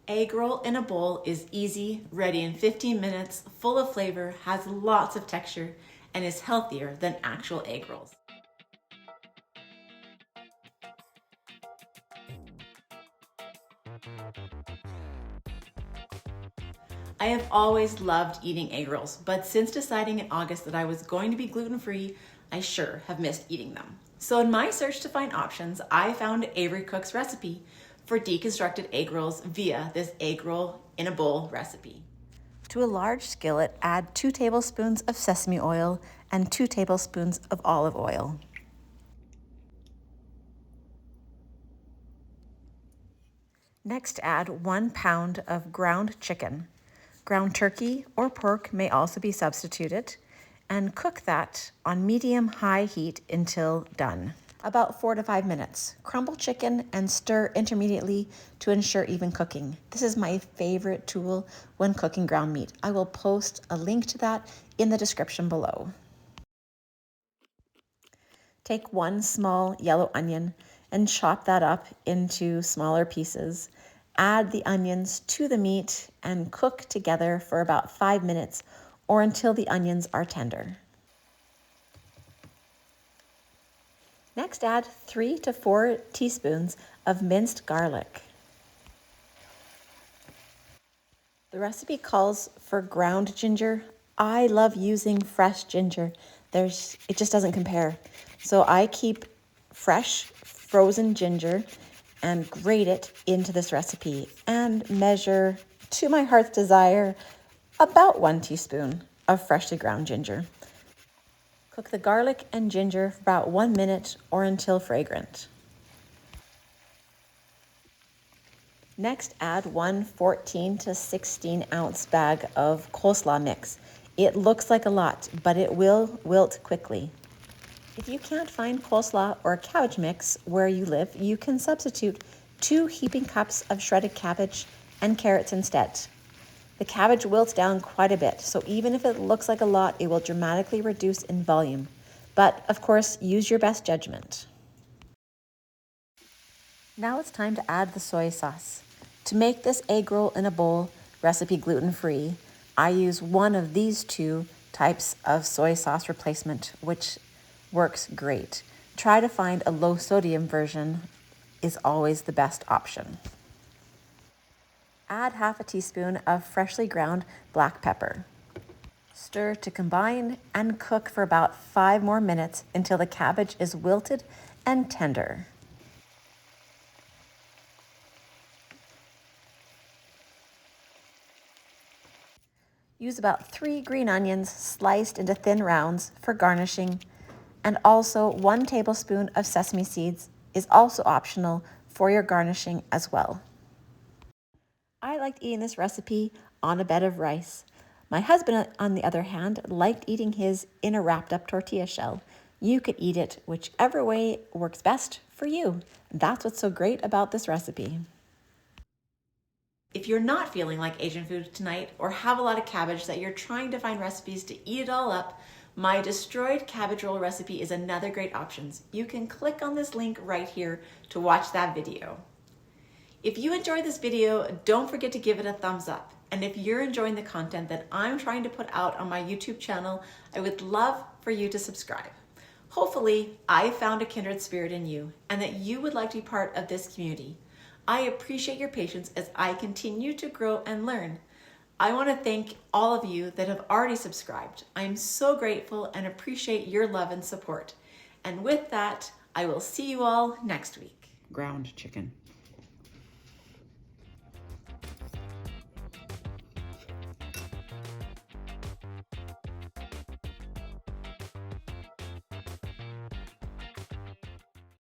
Egg roll in a bowl is easy, ready in 15 minutes, full of flavor, has lots of texture, and is healthier than actual egg rolls. I have always loved eating egg rolls, but since deciding in August that I was going to be gluten-free, I sure have missed eating them. So in my search to find options, I found Avery Cook's recipe for deconstructed egg rolls via this egg roll in a bowl recipe. To a large skillet, add 2 tablespoons of sesame oil and 2 tablespoons of olive oil. Next, add 1 pound of ground chicken. Ground turkey or pork may also be substituted, and cook that on medium-high heat until done. About 4 to 5 minutes. Crumble chicken and stir intermediately to ensure even cooking. This is my favorite tool when cooking ground meat. I will post a link to that in the description below. Take 1 small yellow onion and chop that up into smaller pieces. Add the onions to the meat and cook together for about 5 minutes or until the onions are tender. Next, add 3 to 4 teaspoons of minced garlic. The recipe calls for ground ginger. I love using fresh ginger. It just doesn't compare. So I keep fresh frozen ginger and grate it into this recipe and measure, to my heart's desire, about 1 teaspoon of freshly ground ginger. Cook the garlic and ginger for about 1 minute or until fragrant. Next, add 1 14 to 16 ounce bag of coleslaw mix. It looks like a lot, but it will wilt quickly. If you can't find coleslaw or cabbage mix where you live, you can substitute 2 heaping cups of shredded cabbage and carrots instead. The cabbage wilts down quite a bit, so even if it looks like a lot, it will dramatically reduce in volume. But of course, use your best judgment. Now it's time to add the soy sauce. To make this egg roll in a bowl recipe gluten-free, I use one of these 2 types of soy sauce replacement, which works great. Try to find a low sodium version is always the best option. Add half a teaspoon of freshly ground black pepper. Stir to combine and cook for about 5 more minutes until the cabbage is wilted and tender. Use about 3 green onions sliced into thin rounds for garnishing, and also 1 tablespoon of sesame seeds is also optional for your garnishing as well. I liked eating this recipe on a bed of rice. My husband, on the other hand, liked eating his in a wrapped up tortilla shell. You could eat it whichever way works best for you. That's what's so great about this recipe. If you're not feeling like Asian food tonight or have a lot of cabbage that you're trying to find recipes to eat it all up, my destroyed cabbage roll recipe is another great option. You can click on this link right here to watch that video. If you enjoyed this video, don't forget to give it a thumbs up. And if you're enjoying the content that I'm trying to put out on my YouTube channel, I would love for you to subscribe. Hopefully, I found a kindred spirit in you and that you would like to be part of this community. I appreciate your patience as I continue to grow and learn. I want to thank all of you that have already subscribed. I am so grateful and appreciate your love and support. And with that, I will see you all next week. Ground chicken.